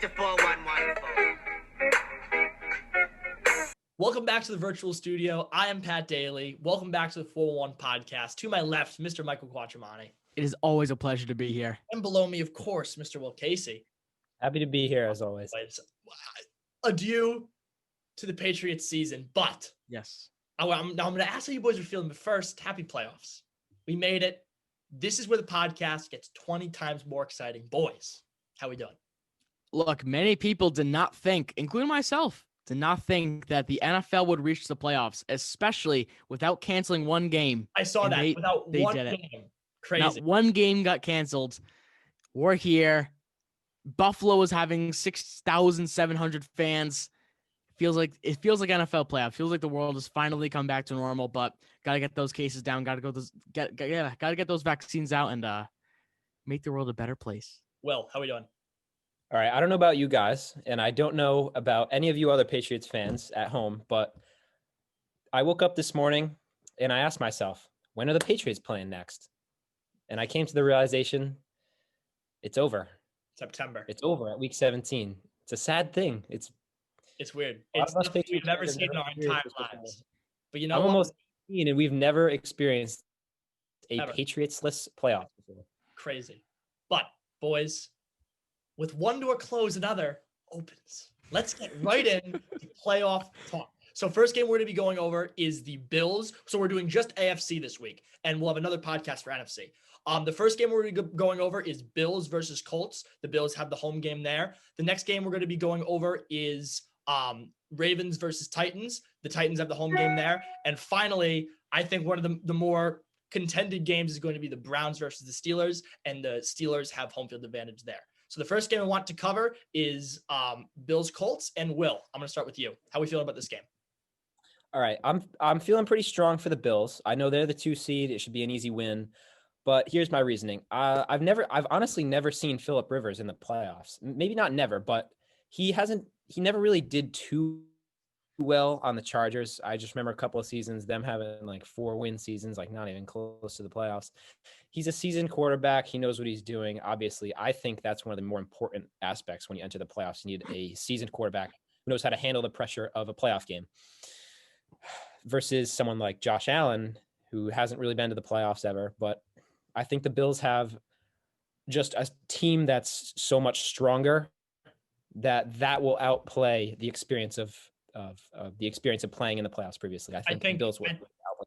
to 411. Welcome back to the virtual studio. I am Pat Daly. Welcome back to the 411 podcast. To my left, Mr. Michael Quattromani. It is always a pleasure to be here. And below me, of course, Mr. Will Casey. Happy to be here as always. Adieu to the Patriots season, but Yes. I'm going to ask how you boys are feeling, but first, happy playoffs. We made it. This is where the podcast gets 20 times more exciting. Boys, how we doing? Look, many people did not think, including myself, did not think that the NFL would reach the playoffs, especially without canceling one game. I saw And that without they one did it. game. Crazy. Not one game got canceled. We're here. Buffalo is having 6,700 fans. It feels like NFL playoff. Feels like the world has finally come back to normal, but gotta get those cases down. Gotta get those vaccines out and make the world a better place. Will, how we doing? All right. I don't know about you guys, and I don't know about any of you other Patriots fans at home, but I woke up this morning and I asked myself, when are the Patriots playing next? And I came to the realization it's over. September. It's over at week 17. It's a sad thing. It's weird. A lot It's of us nothing we've Patriots never fans seen have in our never entire experienced this lives. before. But you know I'm what? almost 18 and we've never experienced a Ever. Patriots-less playoff before. Crazy. But, boys, with one door closed, another opens. Let's get right in to playoff talk. So first game we're going to be going over is the Bills. So we're doing just AFC this week, and we'll have another podcast for NFC. The first game we're going to be going over is Bills versus Colts. The Bills have the home game there. The next game we're going to be going over is Ravens versus Titans. The Titans have the home game there. And finally, I think one of the more contended games is going to be the Browns versus the Steelers, and the Steelers have home field advantage there. So the first game I want to cover is Bills Colts. And Will, I'm going to start with you. How are we feeling about this game? All right. I'm feeling pretty strong for the Bills. I know they're the 2 seed. It should be an easy win. But here's my reasoning. I've honestly never seen Phillip Rivers in the playoffs. Maybe not never, but he never really did too well on the Chargers. I just remember a couple of seasons, them having like 4-win seasons, like not even close to the playoffs. He's a seasoned quarterback. He knows what he's doing. Obviously, I think that's one of the more important aspects when you enter the playoffs. You need a seasoned quarterback who knows how to handle the pressure of a playoff game versus someone like Josh Allen, who hasn't really been to the playoffs ever. But I think the Bills have just a team that's so much stronger that will outplay the experience of playing in the playoffs previously. I think the Bills will.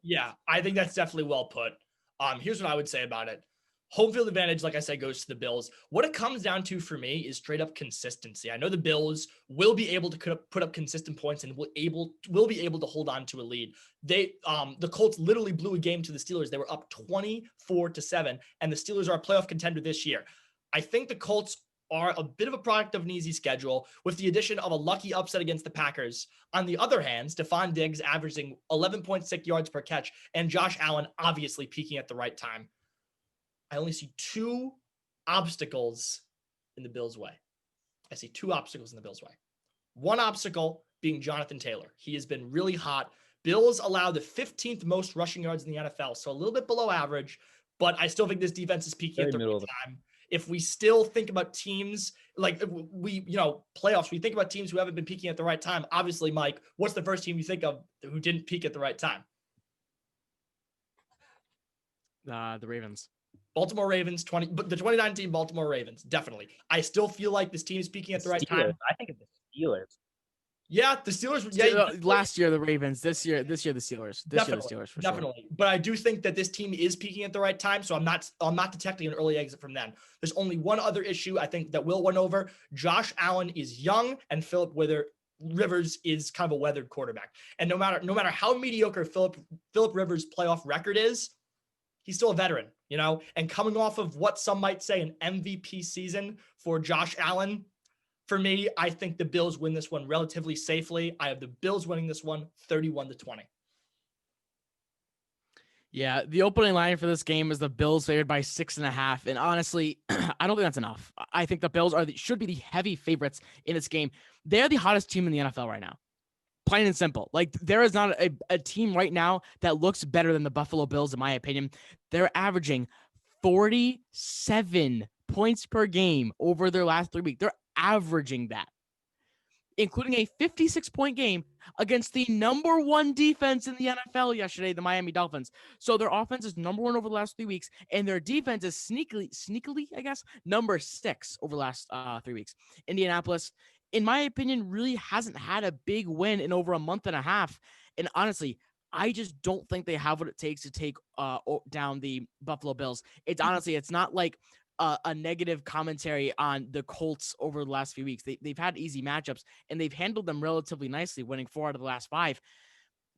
Yeah, I think that's definitely well put. Here's what I would say about it. Home field advantage, like I said, goes to the Bills. What it comes down to for me is straight up consistency. I know the Bills will be able to put up consistent points and will be able to hold on to a lead. The Colts literally blew a game to the Steelers. They were up 24-7, and the Steelers are a playoff contender this year. I think the Colts are a bit of a product of an easy schedule with the addition of a lucky upset against the Packers. On the other hand, Stephon Diggs averaging 11.6 yards per catch, and Josh Allen obviously peaking at the right time. I only see 2 obstacles in the Bills' way. I see 2 obstacles in the Bills' way. One obstacle being Jonathan Taylor. He has been really hot. Bills allow the 15th most rushing yards in the NFL, so a little bit below average, but I still think this defense is peaking at the right time. If we still think about teams like playoffs, we think about teams who haven't been peaking at the right time. Obviously, Mike, what's the first team you think of who didn't peak at the right time? The Ravens. Baltimore Ravens, but the 2019 Baltimore Ravens, definitely. I still feel like this team is peaking at the right time. I think it's the Steelers. Yeah, the Steelers. Yeah, last year the Ravens. This year the Steelers. This year the Steelers for definitely. Sure. But I do think that this team is peaking at the right time, so I'm not detecting an early exit from them. There's only one other issue I think that Will went over. Josh Allen is young, and Phillip Rivers is kind of a weathered quarterback. And no matter how mediocre Phillip Rivers' playoff record is, he's still a veteran, and coming off of what some might say an MVP season for Josh Allen. For me, I think the Bills win this one relatively safely. I have the Bills winning this one 31-20. Yeah, the opening line for this game is the Bills favored by 6.5. And honestly, I don't think that's enough. I think the Bills should be the heavy favorites in this game. They're the hottest team in the NFL right now. Plain and simple. Like, there is not a team right now that looks better than the Buffalo Bills, in my opinion. They're averaging 47 points per game over their last 3 weeks. They're averaging that, including a 56-point game against the number 1 defense in the NFL yesterday, the Miami Dolphins. So their offense is number 1 over the last 3 weeks, and their defense is sneakily, I guess, number 6 over the last 3 weeks. Indianapolis, in my opinion, really hasn't had a big win in over a month and a half. And honestly, I just don't think they have what it takes to take down the Buffalo Bills. It's not like a negative commentary on the Colts over the last few weeks. They've had easy matchups, and they've handled them relatively nicely, winning 4 out of the last 5.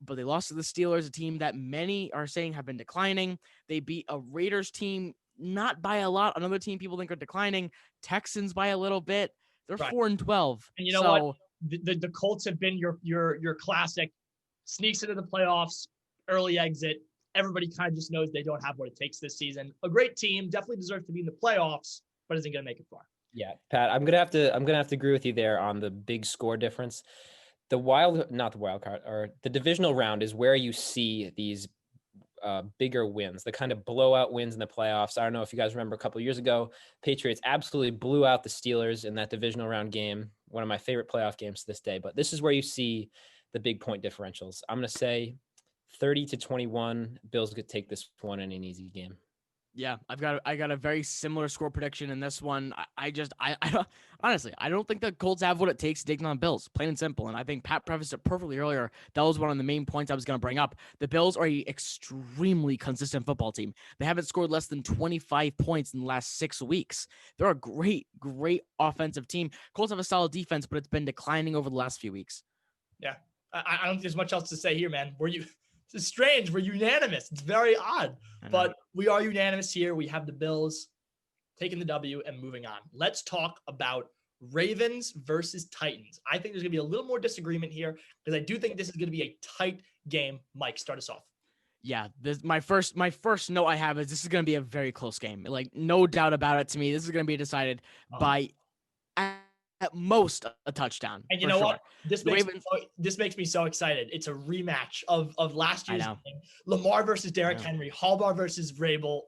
But they lost to the Steelers, a team that many are saying have been declining. They beat a Raiders team, not by a lot. Another team people think are declining. Texans by a little bit. They're Right. 4-12. And you know what? The Colts have been your classic sneaks into the playoffs, early exit. Everybody kind of just knows they don't have what it takes this season. A great team, definitely deserves to be in the playoffs, but isn't going to make it far. Yeah, Pat, I'm gonna have to agree with you there on the big score difference. Not the wild card, or the divisional round is where you see these bigger wins, the kind of blowout wins in the playoffs. I don't know if you guys remember a couple of years ago, Patriots absolutely blew out the Steelers in that divisional round game, one of my favorite playoff games to this day. But this is where you see the big point differentials. I'm going to say 30-21, Bills could take this one in an easy game. Yeah, I got a very similar score prediction in this one. I honestly, I don't think the Colts have what it takes to take on Bills, plain and simple. And I think Pat prefaced it perfectly earlier. That was one of the main points I was going to bring up. The Bills are an extremely consistent football team. They haven't scored less than 25 points in the last 6 weeks. They're a great offensive team. Colts have a solid defense, but it's been declining over the last few weeks. Yeah, I don't think there's much else to say here, man. It's strange. We're unanimous. It's very odd, but we are unanimous here. We have the Bills taking the W and moving on. Let's talk about Ravens versus Titans. I think there's going to be a little more disagreement here because I do think this is going to be a tight game. Mike, start us off. Yeah, my first note I have is this is going to be a very close game. Like, no doubt about it to me. This is going to be decided by at most a touchdown. And you know what? This makes me so excited. It's a rematch of last year's game. Lamar versus Derrick Henry, Harbaugh versus Vrabel.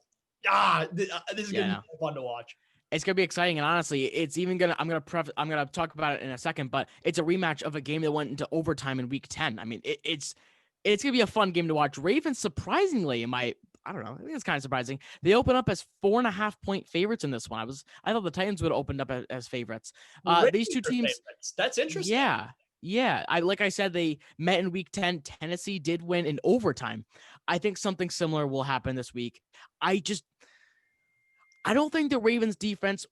This is gonna be fun to watch. It's gonna be exciting, and honestly, it's even gonna. I'm gonna talk about it in a second, but it's a rematch of a game that went into overtime in Week 10. I mean, it's gonna be a fun game to watch. Ravens, surprisingly, I don't know. I think it's kind of surprising. They open up as 4.5-point favorites in this one. I thought the Titans would have opened up as favorites. These two teams. Favorites. That's interesting. Yeah. Like I said, they met in Week 10. Tennessee did win in overtime. I think something similar will happen this week. I don't think the Ravens defense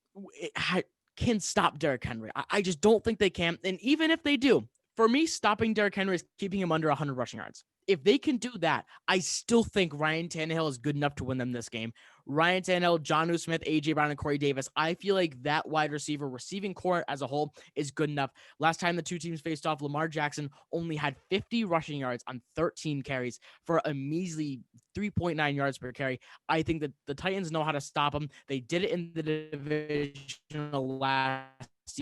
can stop Derrick Henry. I just don't think they can. And even if they do, for me, stopping Derrick Henry is keeping him under 100 rushing yards. If they can do that, I still think Ryan Tannehill is good enough to win them this game. Ryan Tannehill, Jonnu Smith, A.J. Brown, and Corey Davis. I feel like that wide receiver receiving core as a whole is good enough. Last time the two teams faced off, Lamar Jackson only had 50 rushing yards on 13 carries for a measly 3.9 yards per carry. I think that the Titans know how to stop him. They did it in the division last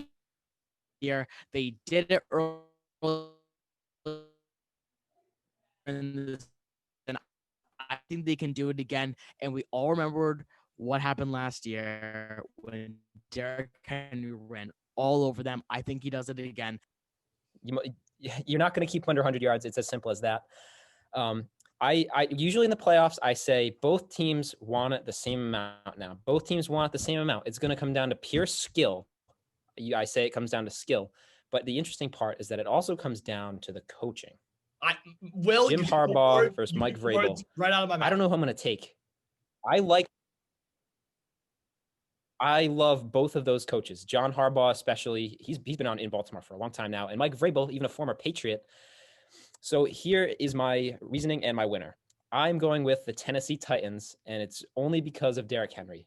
year. They did it early. And I think they can do it again. And we all remembered what happened last year when Derrick Henry ran all over them. I think he does it again. You're not going to keep under 100 yards. It's as simple as that. I usually in the playoffs, I say both teams want it the same amount now. Both teams want the same amount. It's going to come down to pure skill. I say it comes down to skill. But the interesting part is that it also comes down to the coaching. Jim Harbaugh versus Mike Vrabel. Right out of my mouth. I don't know who I'm going to take. I love both of those coaches. John Harbaugh, especially, he's been in Baltimore for a long time now, and Mike Vrabel, even a former Patriot. So here is my reasoning and my winner. I'm going with the Tennessee Titans, and it's only because of Derrick Henry.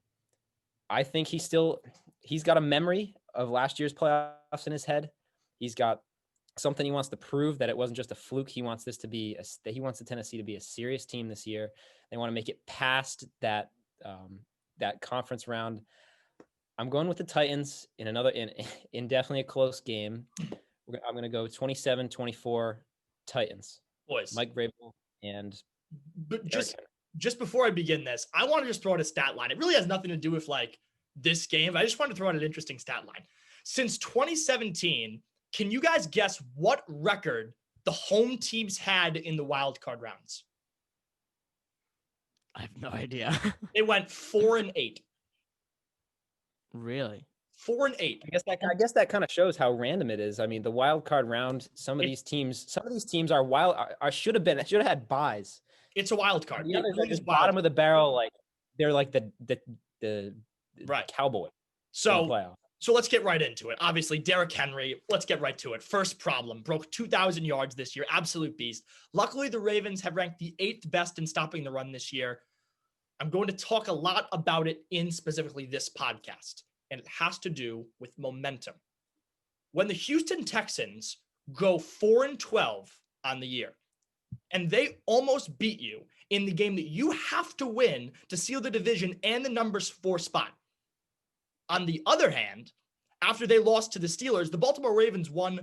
I think he's got a memory of last year's playoffs in his head. He's got something he wants to prove, that it wasn't just a fluke. He wants he wants the Tennessee to be a serious team this year. They want to make it past that conference round. I'm going with the Titans in definitely a close game. I'm going to go 27-24 Titans. Boys. Mike Vrabel and just before I begin this, I want to just throw out a stat line. It really has nothing to do with like this game. I just wanted to throw out an interesting stat line. Since 2017, can you guys guess what record the home teams had in the wild card rounds? I have no idea. They went 4-8. Really? 4-8. I guess that kind of shows how random it is. I mean, the wild card round, some of these teams are wild. Should have had buys. It's a wild card. The others are just bottom of the barrel, like they're like the right cowboy. So let's get right into it. Obviously, Derrick Henry, let's get right to it. First problem, broke 2,000 yards this year. Absolute beast. Luckily, the Ravens have ranked the 8th best in stopping the run this year. I'm going to talk a lot about it in specifically this podcast, and it has to do with momentum. When the Houston Texans go 4-12 on the year, and they almost beat you in the game that you have to win to seal the division and the number 4 spot. On the other hand, after they lost to the Steelers, the Baltimore Ravens won.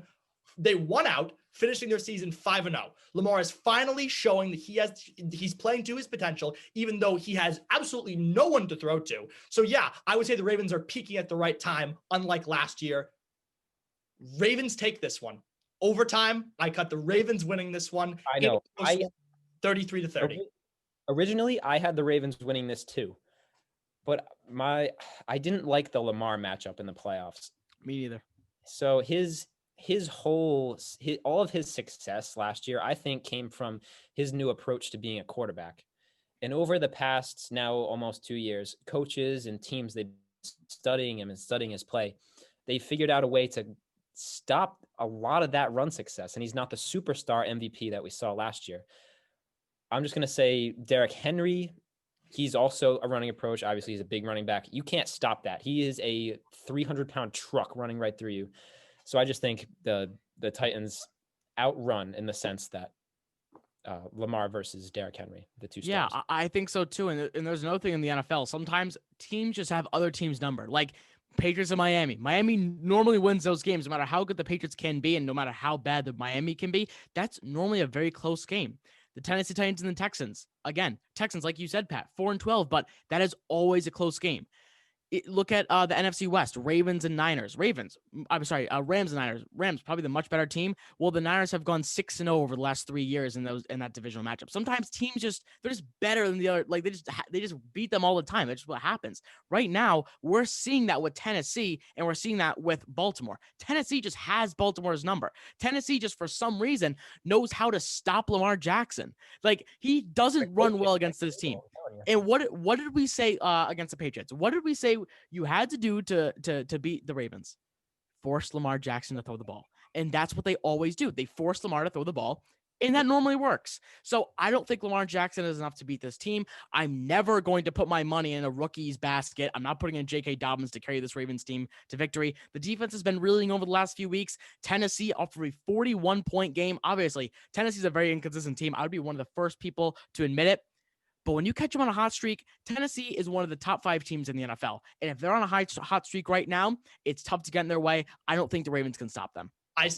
They won out, finishing their season 5-0. Lamar is finally showing that he's playing to his potential, even though he has absolutely no one to throw to. So yeah, I would say the Ravens are peaking at the right time, unlike last year. Ravens take this one. Overtime, I cut the Ravens winning this one. I know. 33-30. Originally, I had the Ravens winning this too. But I didn't like the Lamar matchup in the playoffs. Me neither. So all of his success last year, I think, came from his new approach to being a quarterback. And over the past now almost 2 years, coaches and teams, they've been studying him and studying his play. They figured out a way to stop a lot of that run success. And he's not the superstar MVP that we saw last year. I'm just going to say Derrick Henry. He's also a running approach. Obviously, he's a big running back. You can't stop that. He is a 300-pound truck running right through you. So I just think the Titans outrun in the sense that Lamar versus Derrick Henry, the two stars. Yeah, I think so too. And there's another thing in the NFL. Sometimes teams just have other teams numbered. Like Patriots and Miami. Miami normally wins those games, no matter how good the Patriots can be and no matter how bad the Miami can be. That's normally a very close game. The Tennessee Titans and the Texans. Again, Texans, like you said, Pat, 4-12, but that is always a close game. Look at the NFC West, Ravens and Niners. Rams and Niners. Rams, probably the much better team. Well, the Niners have gone 6-0 over the last 3 years in that divisional matchup. Sometimes teams they're just better than the other. Like they just beat them all the time. That's just what happens. Right now, we're seeing that with Tennessee and we're seeing that with Baltimore. Tennessee just has Baltimore's number. Tennessee just for some reason knows how to stop Lamar Jackson. Like he doesn't run well against this team. And what did we say against the Patriots? What did we say you had to do to beat the Ravens? Force Lamar Jackson to throw the ball. And that's what they always do. They force Lamar to throw the ball, and that normally works. So I don't think Lamar Jackson is enough to beat this team. I'm never going to put my money in a rookie's basket. I'm not putting in J.K. Dobbins to carry this Ravens team to victory. The defense has been reeling over the last few weeks. Tennessee off for a 41-point game. Obviously, Tennessee's a very inconsistent team. I would be one of the first people to admit it. But when you catch them on a hot streak, Tennessee is one of the top 5 teams in the NFL. And if they're on a hot streak right now, it's tough to get in their way. I don't think the Ravens can stop them. I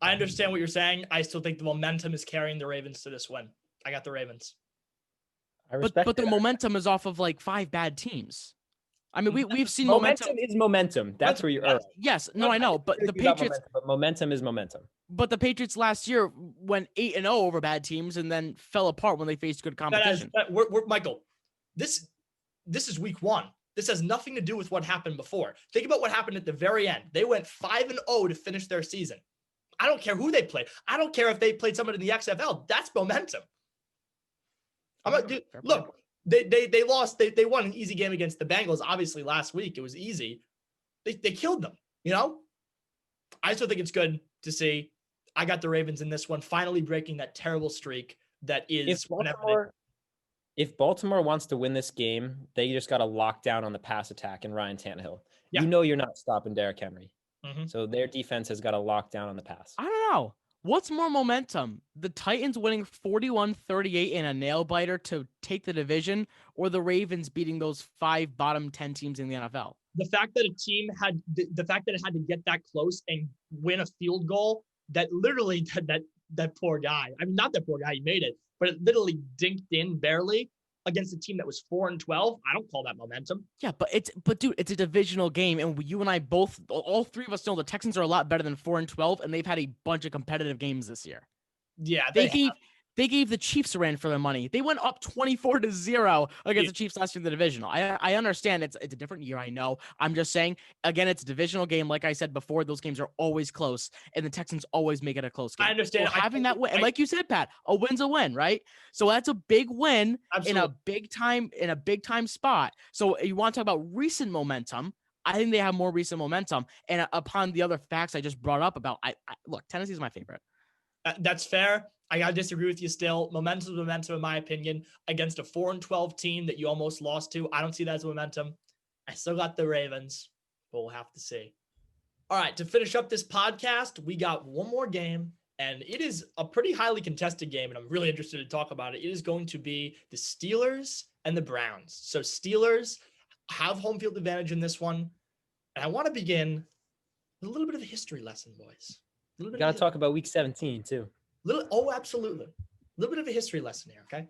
understand what you're saying. I still think the momentum is carrying the Ravens to this win. I got the Ravens. But the momentum is off of like 5 bad teams. I mean, we've seen momentum is momentum. That's where you're. Yes, no, I know, but the Patriots. But momentum is momentum. But the Patriots last year went 8-0 over bad teams and then fell apart when they faced good competition. Michael, this is week 1. This has nothing to do with what happened before. Think about what happened at the very end. They went 5-0 to finish their season. I don't care who they played. I don't care if they played someone in the XFL. That's momentum. Look. They lost. They won an easy game against the Bengals. Obviously, last week it was easy. They killed them. You know, I still think it's good to see. I got the Ravens in this one, finally breaking that terrible streak that is. If Baltimore wants to win this game, they just got to lock down on the pass attack and Ryan Tannehill. Yeah. You know you're not stopping Derrick Henry. Mm-hmm. So their defense has got to lock down on the pass. I don't know. What's more momentum? The Titans winning 41-38 in a nail biter to take the division, or the Ravens beating those 5 bottom 10 teams in the NFL? The fact that it had to get that close and win a field goal that literally that poor guy. I mean, not that poor guy, he made it, but it literally dinked in barely. against a team that was 4-12. I don't call that momentum. Yeah, but dude, it's a divisional game, and you and I both, all three of us know the Texans are a lot better than 4-12, and they've had a bunch of competitive games this year. Yeah, They gave the Chiefs a run for their money. They went up 24-0 against the Chiefs last year in the divisional. I understand it's a different year. I know. I'm just saying, again, it's a divisional game. Like I said before, those games are always close, and the Texans always make it a close game. I understand. So having that win, and like you said, Pat, a win's a win, right? So that's a big win in a big time spot. So you want to talk about recent momentum? I think they have more recent momentum. And upon the other facts I just brought up about, look, Tennessee's my favorite. That's fair. I gotta disagree with you still. Momentum, in my opinion, against a 4-12 team that you almost lost to. I don't see that as momentum. I still got the Ravens, but we'll have to see. All right, to finish up this podcast, we got one more game, and it is a pretty highly contested game, and I'm really interested to talk about it. It is going to be the Steelers and the Browns. So Steelers have home field advantage in this one, and I want to begin with a little bit of a history lesson, boys. We got to talk about Week 17 too. Absolutely. A little bit of a history lesson here, okay?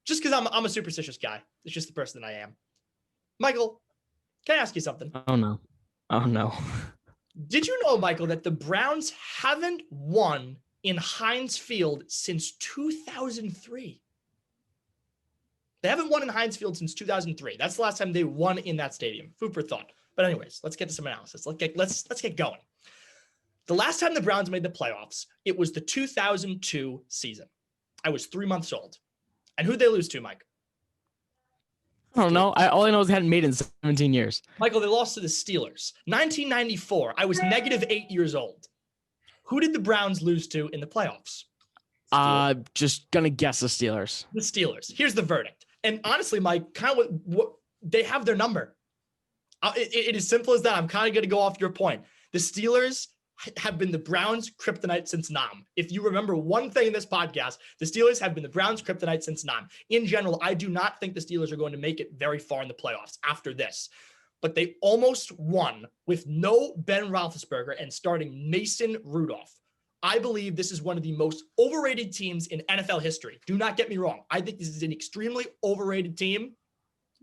Just because I'm a superstitious guy. It's just the person that I am. Michael, can I ask you something? Oh, no. Did you know, Michael, that the Browns haven't won in Heinz Field since 2003? They haven't won in Heinz Field since 2003. That's the last time they won in that stadium. Food for thought. But anyways, let's get to some analysis. Let's get going. The last time the Browns made the playoffs, it was the 2002 season. I was 3 months old. And who'd they lose to, Mike? I don't know. All I know is they hadn't made it in 17 years. Michael, they lost to the Steelers. 1994, I was -8 years old. Who did the Browns lose to in the playoffs? Just going to guess the Steelers. The Steelers. Here's the verdict. And honestly, Mike, kind of what they have their number. It is simple as that. I'm kind of going to go off your point. The Steelers have been the Browns' kryptonite since Nam. If you remember one thing in this podcast, the Steelers have been the Browns' kryptonite since Nam. In general, I do not think the Steelers are going to make it very far in the playoffs after this. But they almost won with no Ben Roethlisberger and starting Mason Rudolph. I believe this is one of the most overrated teams in NFL history. Do not get me wrong. I think this is an extremely overrated team.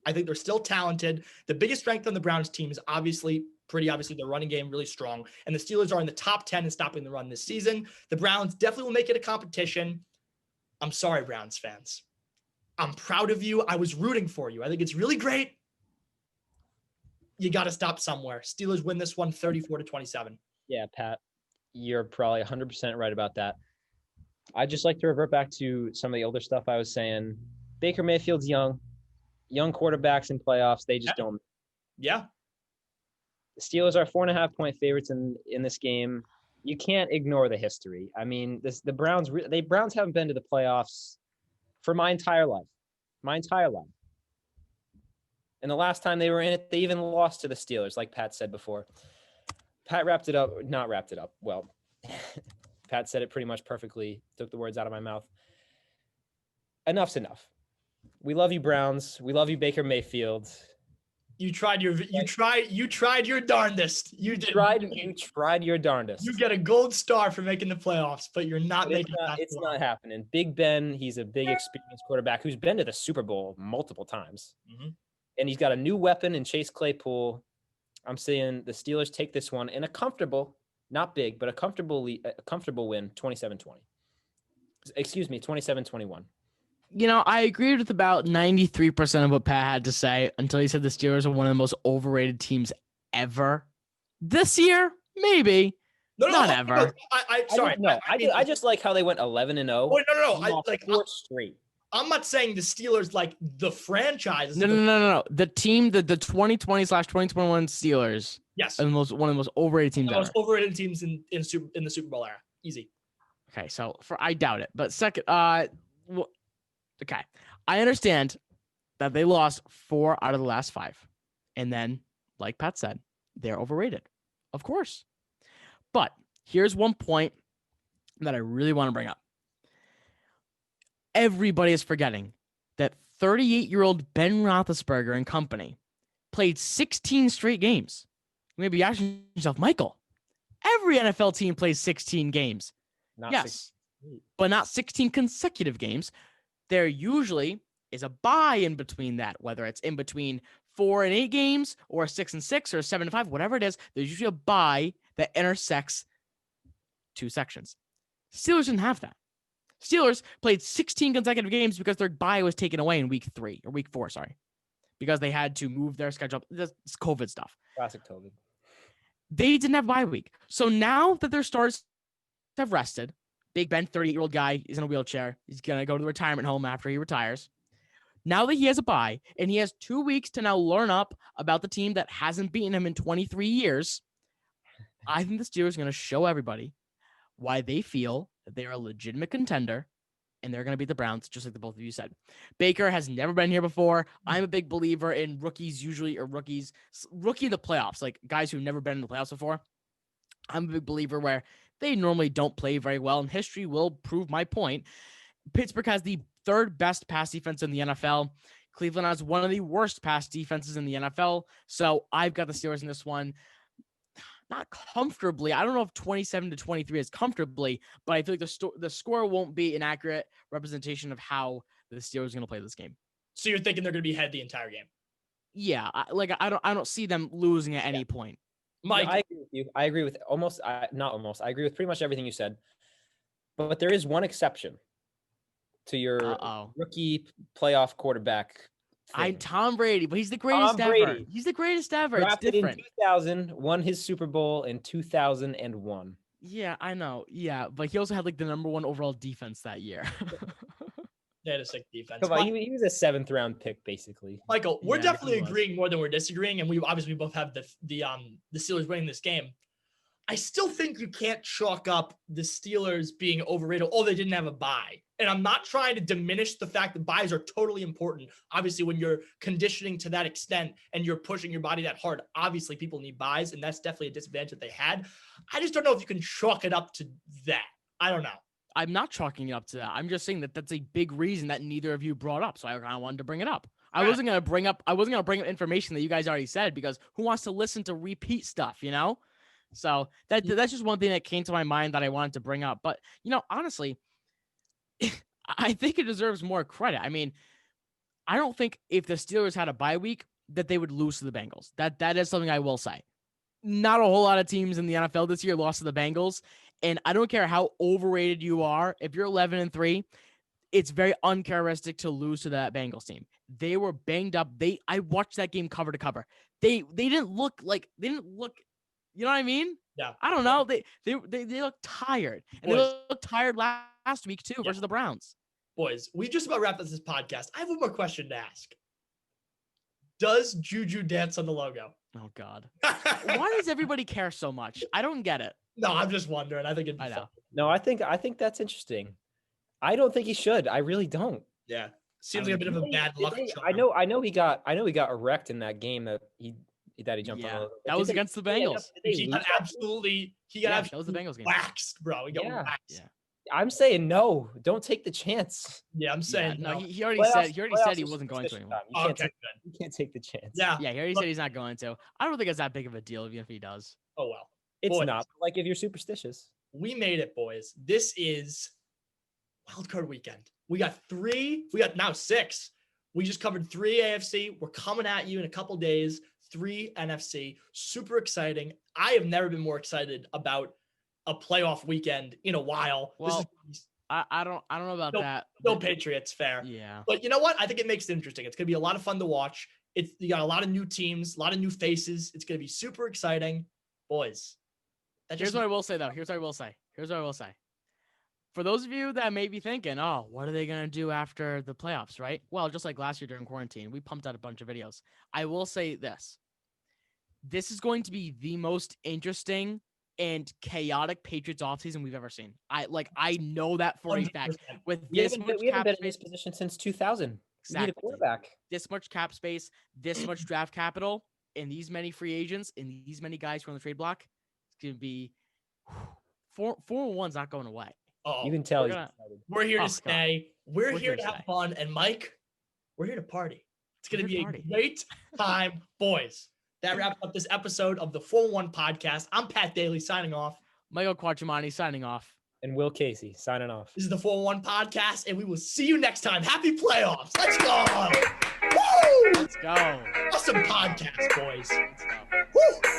I think they're still talented. The biggest strength on the Browns team is pretty obviously their running game really strong. And the Steelers are in the top 10 in stopping the run this season. The Browns definitely will make it a competition. I'm sorry, Browns fans. I'm proud of you. I was rooting for you. I think it's really great. You got to stop somewhere. Steelers win this one 34-27. Yeah, Pat, you're probably 100% right about that. I'd just like to revert back to some of the older stuff I was saying. Baker Mayfield's young quarterbacks in playoffs. They just don't. Yeah. The Steelers are 4.5-point favorites in this game. You can't ignore the history. I mean, the Browns haven't been to the playoffs for my entire life. And the last time they were in it, they even lost to the Steelers, like Pat said before. Pat not wrapped it up. Well, Pat said it pretty much perfectly, took the words out of my mouth. Enough's enough. We love you, Browns. We love you, Baker Mayfield. You tried your darndest. You tried your darndest. You get a gold star for making the playoffs, but you're not making that. It's not happening. Big Ben, he's a big experienced quarterback who's been to the Super Bowl multiple times. Mm-hmm. And he's got a new weapon in Chase Claypool. I'm saying the Steelers take this one in a comfortable, not big, but a comfortable win, 27-20. Excuse me, 27-21. I agreed with about 93% of what Pat had to say until he said the Steelers are one of the most overrated teams ever. This year, maybe. Not ever. I just like how they went 11-0. Oh, no. Four straight. I'm not saying the Steelers like the franchise. No. The team, the 2020/2021 Steelers. Yes. Are one of the most overrated teams ever. Most overrated teams in the Super Bowl era. Easy. Okay, so I doubt it. But second, okay. I understand that they lost 4 out of the last 5. And then, like Pat said, they're overrated. Of course. But here's one point that I really want to bring up. Everybody is forgetting that 38-year-old Ben Roethlisberger and company played 16 straight games. You may be asking yourself, Michael, every NFL team plays 16 games. Yes, but not 16 consecutive games. They're usually is a bye in between that, whether it's in between 4 and 8 games or 6 and 6 or 7 and 5, whatever it is, there's usually a bye that intersects 2 sections. Steelers didn't have that. Steelers played 16 consecutive games because their bye was taken away in week 4, because they had to move their schedule. This COVID stuff. Classic COVID. They didn't have bye week. So now that their stars have rested, Big Ben, 38-year-old guy, is in a wheelchair. He's going to go to the retirement home after he retires. Now that he has a bye and he has 2 weeks to now learn up about the team that hasn't beaten him in 23 years, I think the Steelers are going to show everybody why they feel that they are a legitimate contender and they're going to beat the Browns, just like the both of you said. Baker has never been here before. I'm a big believer in rookie in the playoffs, like guys who've never been in the playoffs before. I'm a big believer where they normally don't play very well, and history will prove my point. Pittsburgh has the 3rd best pass defense in the NFL. Cleveland has one of the worst pass defenses in the NFL. So I've got the Steelers in this one. Not comfortably. I don't know if 27-23 is comfortably, but I feel like the score won't be an accurate representation of how the Steelers are going to play this game. So you're thinking they're going to be ahead the entire game? Yeah, I don't see them losing at any point. Mike, I agree with you. I agree with I agree with pretty much everything you said. But there is one exception to your rookie playoff quarterback. Tom Brady, but he's the greatest ever. He's the greatest ever. It's different. In 2000, won his Super Bowl in 2001. Yeah, I know. Yeah, but he also had like the number 1 overall defense that year. They had a sick defense. Come on, he was a 7th round pick, basically. Michael, we're definitely agreeing more than we're disagreeing, and we both have the Steelers winning this game. I still think you can't chalk up the Steelers being overrated. Oh, they didn't have a bye. And I'm not trying to diminish the fact that buys are totally important. Obviously, when you're conditioning to that extent and you're pushing your body that hard, obviously people need buys, and that's definitely a disadvantage that they had. I just don't know if you can chalk it up to that. I don't know. I'm not chalking it up to that. I'm just saying that that's a big reason that neither of you brought up. So I kind of wanted to bring it up. I wasn't gonna bring up information that you guys already said, because who wants to listen to repeat stuff, you know? So that's just one thing that came to my mind that I wanted to bring up. But, honestly, I think it deserves more credit. I mean, I don't think if the Steelers had a bye week that they would lose to the Bengals. That is something I will say. Not a whole lot of teams in the NFL this year lost to the Bengals. And I don't care how overrated you are. If you're 11-3, it's very uncharacteristic to lose to that Bengals team. They were banged up. I watched that game cover to cover. They didn't look. You know what I mean? Yeah. I don't know. They look tired. And they looked tired last week too versus the Browns. Boys, we just about wrapped up this podcast. I have one more question to ask. Does Juju dance on the logo? Oh God. Why does everybody care so much? I don't get it. No, I'm just wondering. I think it'd be fun. No, I think that's interesting. I don't think he should. I really don't. Yeah. Seems like a bit of a bad luck charm. I know he got wrecked in that game that he jumped on. That was against the Bengals. He got absolutely that was the Bengals game. Waxed, bro. He got waxed. Yeah. I'm saying no. Don't take the chance. Yeah, I'm saying no. He already said he wasn't going to anymore. You can't take the chance. Yeah. Yeah, he already said he's not going to. I don't think it's that big of a deal, even if he does. Oh well. It's not. Like if you're superstitious. We made it, boys. This is wildcard weekend. We got now 6. We just covered 3 AFC. We're coming at you in a couple days. 3 NFC. Super exciting. I have never been more excited about a playoff weekend in a while. Well, I don't know about that. No Patriots, fair. Yeah. But you know what? I think it makes it interesting. It's gonna be a lot of fun to watch. You got a lot of new teams, a lot of new faces. It's gonna be super exciting, boys. Here's what I will say, though. Here's what I will say. For those of you that may be thinking, oh, what are they going to do after the playoffs, right? Well, just like last year during quarantine, we pumped out a bunch of videos. I will say this. This is going to be the most interesting and chaotic Patriots offseason we've ever seen. I know that for a fact. With we haven't been in this position since 2000. Exactly. We need a quarterback. This much cap space, this much draft capital, and these many free agents, and these many guys who are on the trade block. It's going to be 4-1's not going away. Oh, you can tell we're here to stay. We're here to have fun. And Mike, we're here to party. It's going to be a great time, boys. That wraps up this episode of the 4-1 podcast. I'm Pat Daly signing off. Michael Quattromani signing off. And Will Casey signing off. This is the 401 podcast, and we will see you next time. Happy playoffs. Let's go. Woo! Let's go. Awesome podcast, boys. Good stuff. Woo!